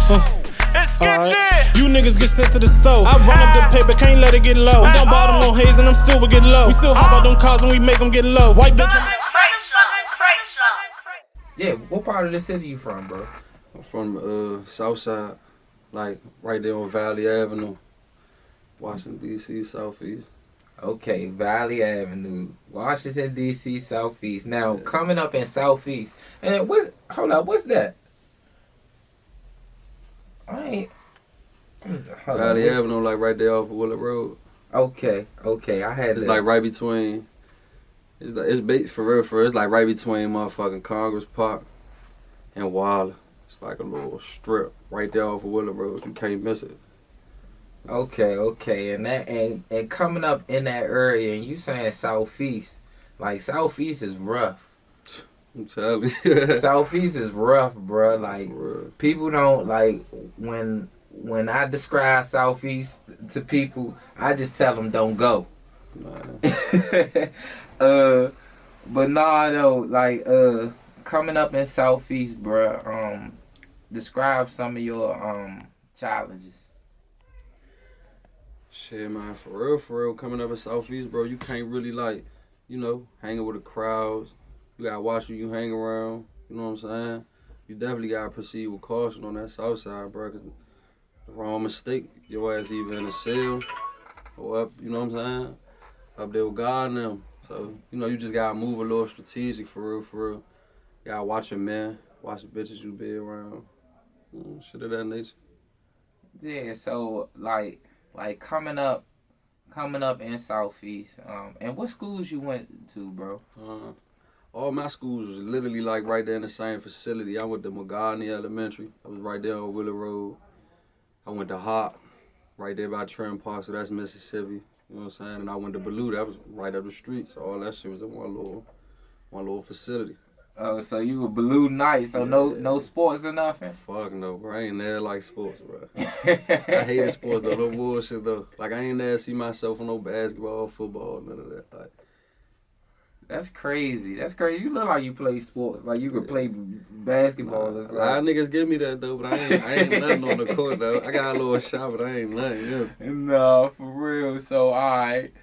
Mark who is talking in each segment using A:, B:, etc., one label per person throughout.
A: Alright, you niggas get sent to the stove. I run up the paper, can't let it get low. We don't bottom on haze and I'm still we get low. We still hop out them cars and we make them get low. White bitch.
B: Yeah, what part of the city you from, bro?
C: I'm from Southside, like right there on Valley Avenue, Washington D.C. Southeast.
B: Okay, Valley Avenue, Washington D.C. Southeast. Now coming up in Southeast, and what's that?
C: Valley Avenue, like right there off of Willard Road.
B: Okay, I had.
C: It's like right between. It's for real. It's like right between motherfucking Congress Park and Waller. It's like a little strip right there off of Willard Road. You can't miss it.
B: Okay, and coming up in that area, and you saying Southeast, like Southeast is rough.
C: I'm telling you.
B: Southeast is rough, bro. Like people don't like when I describe Southeast to people, I just tell them don't go. But nah, though, like coming up in Southeast, bro. Describe some of your challenges.
C: Shit, man, for real, coming up in Southeast, bro, you can't really, like, you know, hanging with the crowds. You gotta watch who you hang around, you know what I'm saying? You definitely gotta proceed with caution on that south side, bro, because the wrong mistake, your ass either in a cell or up, you know what I'm saying? Up there with God and them. So, you know, you just gotta move a little strategic, for real. You gotta watch your men, watch the bitches you be around, shit of that nature.
B: Yeah, so, like coming up in Southeast, and what schools you went to, bro?
C: All my schools was literally like right there in the same facility. I went to Magani Elementary. I was right there on Willard Road. I went to Hop, right there by Trim Park, so that's Mississippi. You know what I'm saying? And I went to Ballou, that was right up the street. So all that shit was in one little facility.
B: Oh, so you were Ballou night, so yeah. No sports or nothing?
C: Fuck no, bro. I ain't never like sports, bro. I hated sports though, no bullshit though. Like I ain't never see myself on no basketball, football, none of that. Like,
B: that's crazy. You look like you play sports. Like you could play basketball or something.
C: A lot of niggas give me that though, but I ain't nothing on the court though. I got a little shot, but I ain't nothing. Yeah.
B: No, for real. So alright,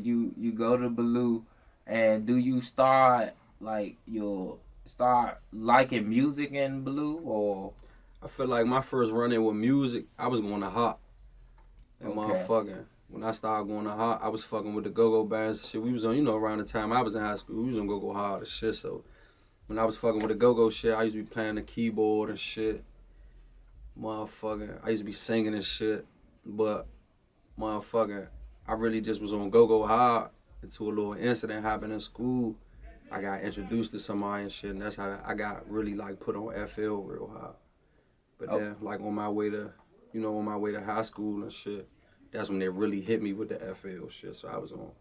B: you go to Ballou, and do you start like you'll start liking music in Ballou, or?
C: I feel like my first run-in with music, I was going to Hop. And motherfucking, when I started going to Hop, I was fucking with the go-go bands and shit. We was on, you know, around the time I was in high school, we was on go-go hard and shit. So when I was fucking with the go-go shit, I used to be playing the keyboard and shit. Motherfucking, I used to be singing and shit. But motherfucking, I really just was on go-go hard until a little incident happened in school. I got introduced to somebody and shit, and that's how I got really like put on FL real hard. But then, like on my way to high school and shit, that's when they really hit me with the FL shit. So I was on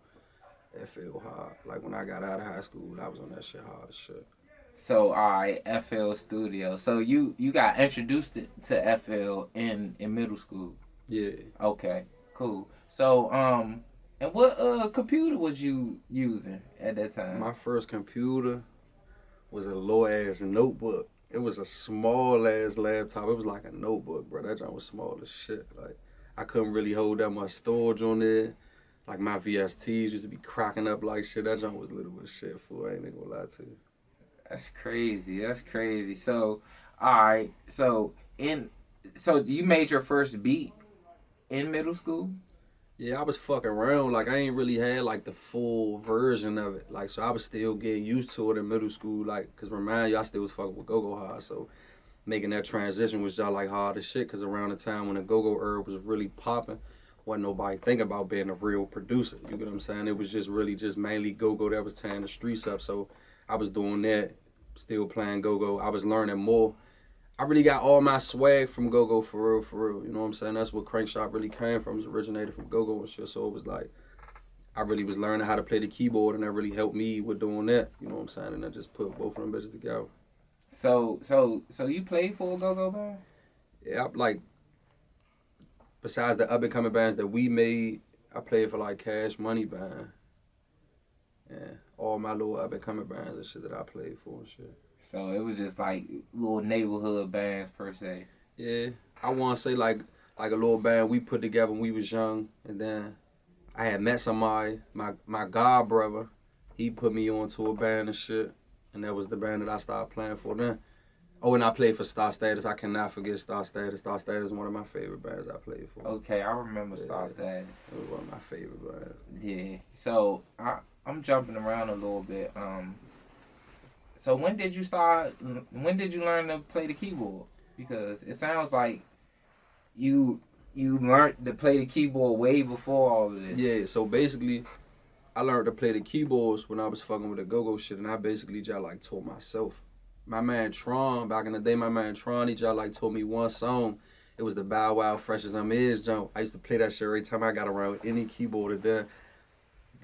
C: FL hard. Like when I got out of high school, I was on that shit hard as shit.
B: So alright, FL Studio. So you got introduced to FL in middle school.
C: Yeah.
B: Okay, cool. So and what computer was you using at that time?
C: My first computer was a low ass notebook. It was a small ass laptop. It was like a notebook, bro. That joint was small as shit. Like I couldn't really hold that much storage on there. Like my VSTs used to be cracking up like shit. That joint was little as shit, fool. I ain't gonna lie to you.
B: That's crazy. So, alright. So you made your first beat in middle school?
C: Yeah, I was fucking around. Like, I ain't really had, like, the full version of it. Like, so I was still getting used to it in middle school. Like, because remind you, I still was fucking with go-go hard. So making that transition was just, like, hard as shit. Because around the time when the go-go herb was really popping, wasn't nobody thinking about being a real producer. You get what I'm saying? It was just really just mainly go-go that was tearing the streets up. So I was doing that, still playing go-go. I was learning more. I really got all my swag from go-go for real. You know what I'm saying? That's what Crankshop really came from. It originated from go-go and shit. So it was like, I really was learning how to play the keyboard, and that really helped me with doing that. You know what I'm saying? And I just put both of them bitches together.
B: So you played for a go-go band?
C: Yeah, like, besides the up-and-coming bands that we made, I played for like Cash Money Band. Yeah, all my little up-and-coming bands and shit that I played for and shit.
B: So it was just like little neighborhood bands per se.
C: Yeah, I want to say like a little band we put together when we was young, and then I had met somebody, my god brother, he put me onto a band and shit, and that was the band that I started playing for then. Oh, and I played for Star Status. I cannot forget Star Status. Star Status is one of my favorite bands I played for.
B: Okay, I remember Star Status.
C: It was one of my favorite bands.
B: Yeah. So I'm jumping around a little bit. So when did you learn to play the keyboard? Because it sounds like you learned to play the keyboard way before all of this.
C: Yeah, so basically, I learned to play the keyboards when I was fucking with the go-go shit, and I basically just like taught myself. My man Tron, back in the day, he just like taught me one song. It was the Bow Wow Fresh as I'm Is jump. I used to play that shit every time I got around with any keyboard. And then,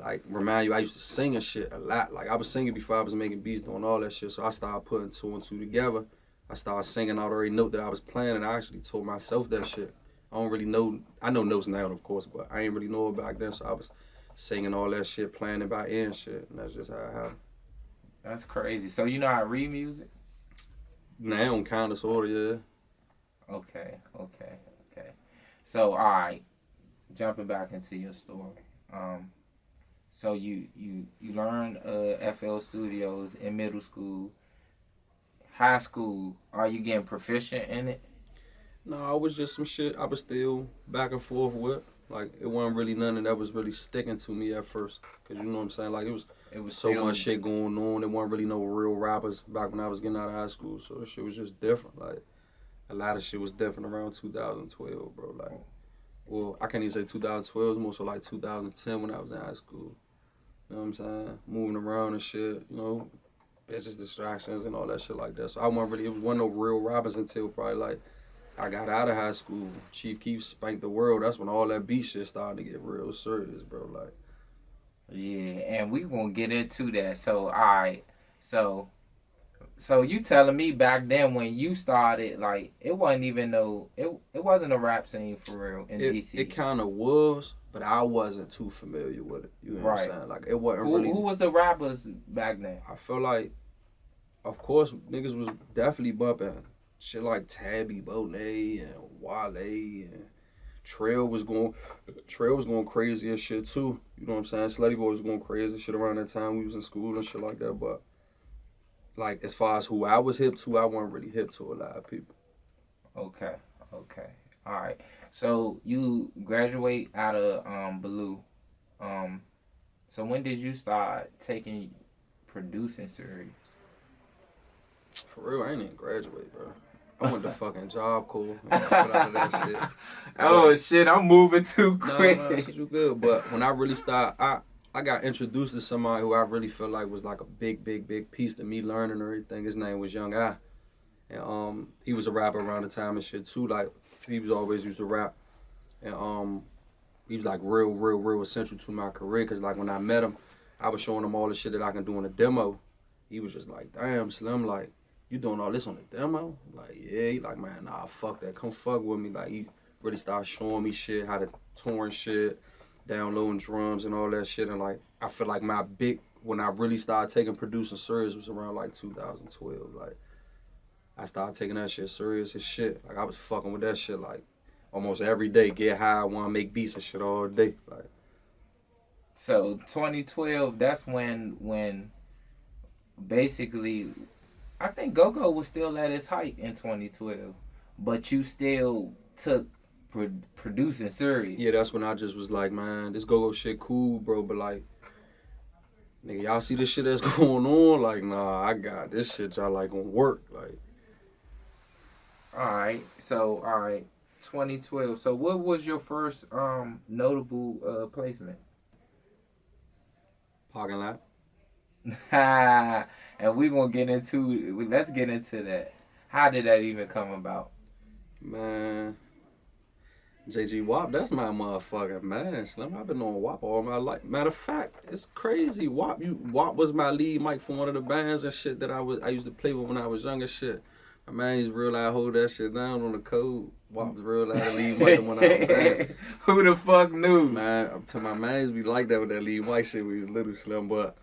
C: like, remind you, I used to sing and shit a lot. Like, I was singing before I was making beats, doing all that shit. So I started putting two and two together. I started singing out every note that I was playing, and I actually taught myself that shit. I don't really know. I know notes now, of course, but I ain't really know it back then. So I was singing all that shit, playing it by ear and shit. And that's just how it happened.
B: That's crazy. So you know how to read music?
C: Now, kind of, sort of, yeah.
B: Okay. So, all right, jumping back into your story. So you learned FL Studios in middle school. High school, are you getting proficient in it?
C: No, it was just some shit I was still back and forth with. Like, it wasn't really nothing that was really sticking to me at first. Because, you know what I'm saying? Like, it was so much shit going on. There wasn't really no real rappers back when I was getting out of high school. So, the shit was just different. Like, a lot of shit was different around 2012, bro. Like, well, I can't even say 2012. It was more so like 2010 when I was in high school. You know what I'm saying? Moving around and shit, you know. Bitches, distractions, and all that shit like that. So, it wasn't no real rappers until probably, like, I got out of high school. Chief Keef spanked the world. That's when all that beat shit started to get real serious, bro. Like,
B: yeah, and we gonna get into that. So, all right, so you telling me back then when you started, like, it wasn't even it wasn't a rap scene for real in DC.
C: It kind of was, but I wasn't too familiar with it. You know what I'm saying? Like, it wasn't really.
B: Who was the rappers back then?
C: I feel like, of course, niggas was definitely bumping. Shit like Tabby Bonet and Wale and Trail was going crazy and shit too. You know what I'm saying? Slutty Boy was going crazy and shit around that time we was in school and shit like that. But like as far as who I was hip to, I wasn't really hip to a lot of people.
B: Okay. All right. So you graduate out of Blue. So when did you start taking producing serious?
C: For real, I ain't even graduate, bro. I went to fucking Job Corps and got put out of that shit.
B: Oh shit, I'm moving too quick.
C: No, you good. But when I really started, I got introduced to somebody who I really felt like was like a big piece to me learning everything. His name was Young I. And he was a rapper around the time and shit too. Like, he was always used to rap. And he was like real essential to my career. Cause like when I met him, I was showing him all the shit that I can do in a demo. He was just like, damn, Slim, like, you doing all this on the demo? Like, yeah. He like, man, nah, fuck that. Come fuck with me. Like, he really started showing me shit, how to torrent shit, downloading drums and all that shit. And like, I feel like when I really started taking producing serious was around like 2012. Like, I started taking that shit serious as shit. Like, I was fucking with that shit like almost every day. Get high, want to make beats and shit all day. Like,
B: so 2012, that's when basically, I think Go-Go was still at its height in 2012, but you still took producing serious.
C: Yeah, that's when I just was like, man, this Go-Go shit cool, bro, but like, nigga, y'all see this shit that's going on? Like, nah, I got this shit, y'all like gonna work, like.
B: Alright, 2012. So what was your first notable placement?
C: Parking lot.
B: And let's get into that. How did that even come about?
C: Man, JG WAP, that's my motherfucking man, Slim. I've been on WAP all my life. Matter of fact, it's crazy. WAP was my lead mic for one of the bands and shit that I used to play with when I was young and shit. My man used to real loud hold that shit down on the code. WAP was real loud lead mic when I was bands.
B: Who the fuck knew?
C: Man, up to my man used to be like that with that lead mic shit when he was little, Slim, but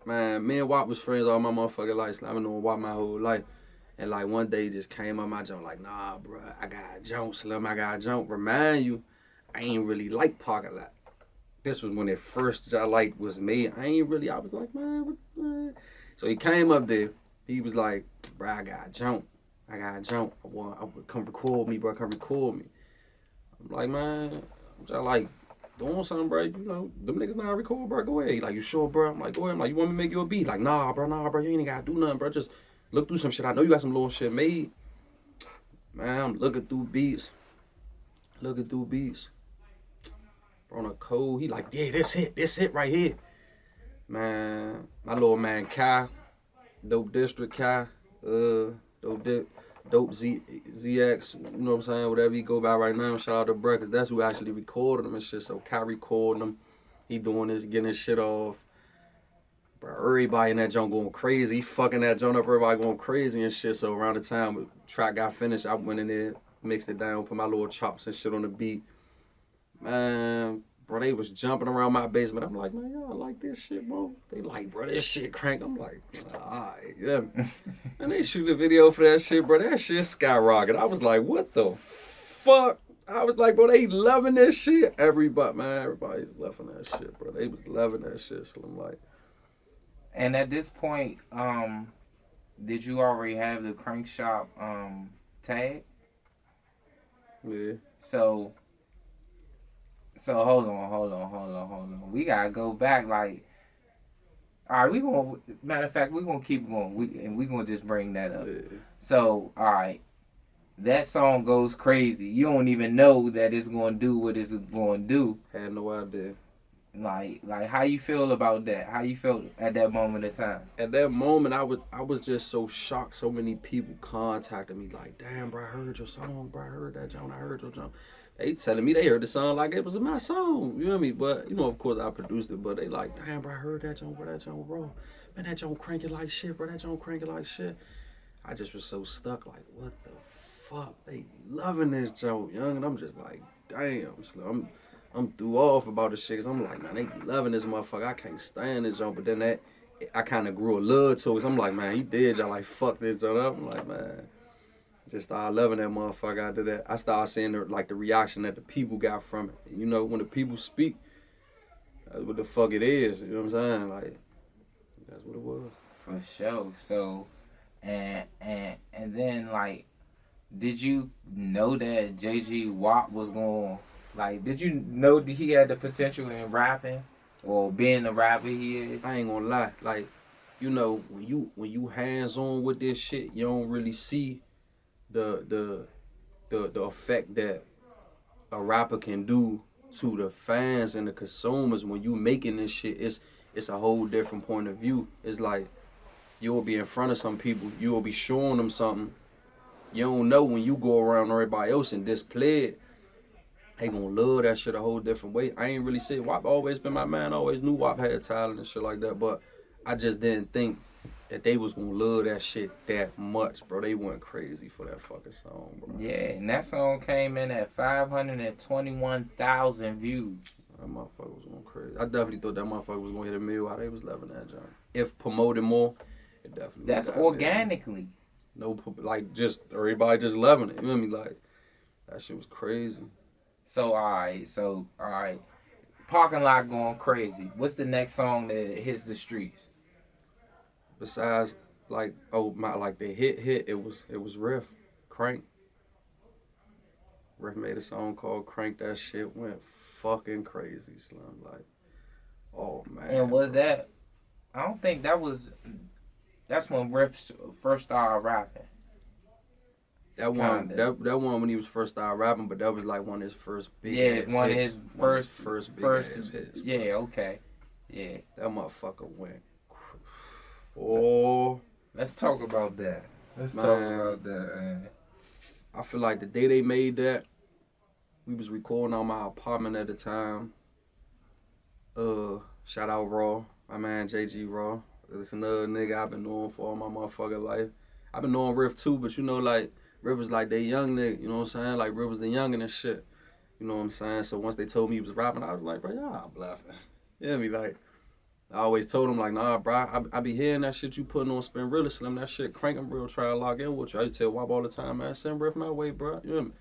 C: man, me and Wop was friends all my motherfucking life. I've been knowing Wop my whole life. And like one day he just came on my jump like, nah, bro, I got a jump, Slim, I got a jump. Remind you, I ain't really like Parking Lot. This was when it first was made. I was like, man, what? So he came up there. He was like, bro, I got a jump. I would come record me, bro. Come record me. I'm like, man, I'm just like doing something, bro. You know, them niggas not record, bro. Go ahead. He like, you sure, bro? I'm like, go ahead. I'm like, you want me to make you a beat? Like, nah, bro. You ain't gotta do nothing, bro. Just look through some shit. I know you got some little shit made. Man, I'm looking through beats. Bro, on a code, he like, yeah, this it right here. Man, my little man Kai, Dope District Kai, Dope ZX, you know what I'm saying, whatever he go by right now, shout out to Bruh, because that's who actually recorded him and shit, so Kai recording him, he doing this, getting his shit off. Bro, everybody in that joint going crazy, he fucking that joint up, everybody going crazy and shit, so around the time the track got finished, I went in there, mixed it down, put my little chops and shit on the beat. Man, bro, they was jumping around my basement. I'm like, man, y'all like this shit, bro? They like, bro, this shit crank. I'm like, alright, yeah. And they shoot a video for that shit, bro. That shit skyrocketed. I was like, what the fuck? I was like, bro, they loving this shit. Everybody's loving that shit, bro. They was loving that shit. So I'm like.
B: And at this point, did you already have the Crankshop tag?
C: Yeah.
B: So hold on. We gotta go back. Like, all right, matter of fact, we gonna keep going. We gonna just bring that up.
C: Yeah.
B: So, all right, that song goes crazy. You don't even know that it's gonna do what it's gonna do.
C: Had no idea.
B: Like, how you feel about that? How you felt at that moment in time?
C: At that moment, I was just so shocked. So many people contacted me like, damn, bro, I heard your song, bro. I heard that John. I heard your John. They telling me they heard the song like it was my song. You know what I mean? But, you know, of course, I produced it. But they like, damn, bro, I heard that John, bro. That John raw. Man, that John cranking like shit, bro. That John cranking like shit. I just was so stuck. Like, what the fuck? They loving this John, young. And I'm just like, damn. So I'm threw off about this shit. Cause I'm like, man, they loving this motherfucker. I can't stand this John. But then I kind of grew a love to it. Cause I'm like, man, he did y'all like fuck this John up. I'm like, man. Just started loving that motherfucker after that. I started seeing the reaction that the people got from it. You know, when the people speak, that's what the fuck it is. You know what I'm saying? Like, that's what it was.
B: For sure. So, and then like, did you know that JG Wop was going? Like, did you know that he had the potential in rapping or being the rapper he is?
C: I ain't gonna lie. Like, you know, when you hands on with this shit, you don't really see the effect that a rapper can do to the fans and the consumers when you making this shit. It's a whole different point of view. It's like you'll be in front of some people, you will be showing them something. You don't know when you go around everybody else and display it, they gonna love that shit a whole different way. I ain't really said Wop always been my man. I always knew Wop had talent and shit like that, but I just didn't think that they was gonna love that shit that much, bro. They went crazy for that fucking song, bro.
B: Yeah, and that song came in at 521,000 views.
C: That motherfucker was going crazy. I definitely thought that motherfucker was gonna hit $1 million while they was loving that joint. If promoted more, it definitely.
B: That's organically.
C: No, like just everybody just loving it. You know what I mean? Like that shit was crazy.
B: So all right. Parking Lot going crazy. What's the next song that hits the streets?
C: Besides, like, the hit, it was Riff, Crank. Riff made a song called Crank. That shit went fucking crazy, Slim. Like, oh man.
B: And was that? I don't think that was. That's when Riff first started rapping.
C: That one when he was first started rapping, but that was like one of his first big hits.
B: One of his first big
C: hits.
B: Yeah, okay. Yeah.
C: That motherfucker went. Oh.
B: Let's talk about that. Man.
C: I feel like the day they made that, we was recording on my apartment at the time. Shout out Raw, my man JG Raw. It's another nigga I've been knowing for all my motherfucking life. I've been knowing Riff too, but you know, like, Riff was like they young nigga, you know what I'm saying? Like, Riff was the youngin' and shit. You know what I'm saying? So once they told me he was rapping, I was like, bro, y'all bluffing. You know what I mean? Like, I always told him, like, nah, bro, I be hearing that shit you putting on Spin Really Slim, that shit cranking real, try to lock in with you. I used to tell Wop all the time, man, send Riff my way, bro. You hear me?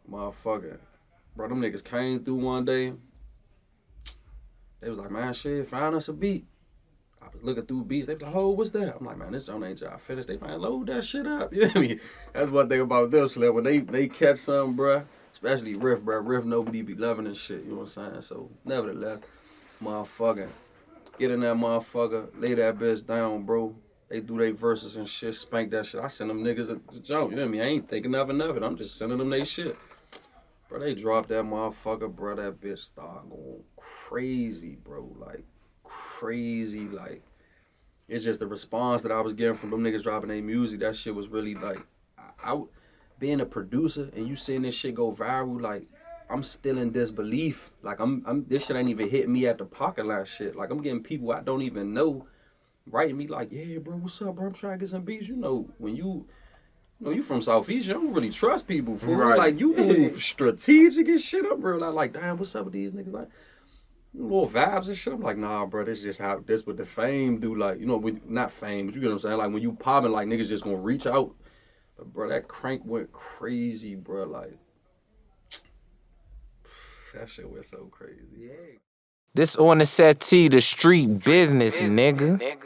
C: Motherfucker. Bro, them niggas came through one day. They was like, man, shit, find us a beat. I was looking through beats. They was like, oh, what's that? I'm like, man, this joint ain't y'all finished. They might load that shit up. You know what I mean? That's one thing about them, Slim. When they catch something, bruh, especially Riff, bruh. Riff, nobody be loving and shit. You know what I'm saying? So, nevertheless, motherfucker, get in that motherfucker, lay that bitch down, bro. They do their verses and shit, spank that shit. I send them niggas a jump. You know what I mean? I ain't thinking nothing of it. I'm just sending them they shit. Bro, they dropped that motherfucker, bro. That bitch started going crazy, bro. Like, crazy. Like, it's just the response that I was getting from them niggas dropping their music. That shit was really, like, I being a producer and you seeing this shit go viral, like, I'm still in disbelief. Like, this shit ain't even hit me at the parking lot shit. Like, I'm getting people I don't even know writing me like, yeah, bro, what's up, bro? I'm trying to get some beats. You know, when you from SouthEast, you don't really trust people, fool. Right. Like, you move strategic and shit. I'm real like, damn, what's up with these niggas? Like, little vibes and shit. I'm like, nah, bro, this just how, this what the fame do. Like, you know, not fame, but you get what I'm saying? Like, when you popping, like, niggas just gonna reach out. But, bro, that crank went crazy, bro. Like, that shit went so crazy. Yeah.
D: This OnDaSetTv, the street business, nigga.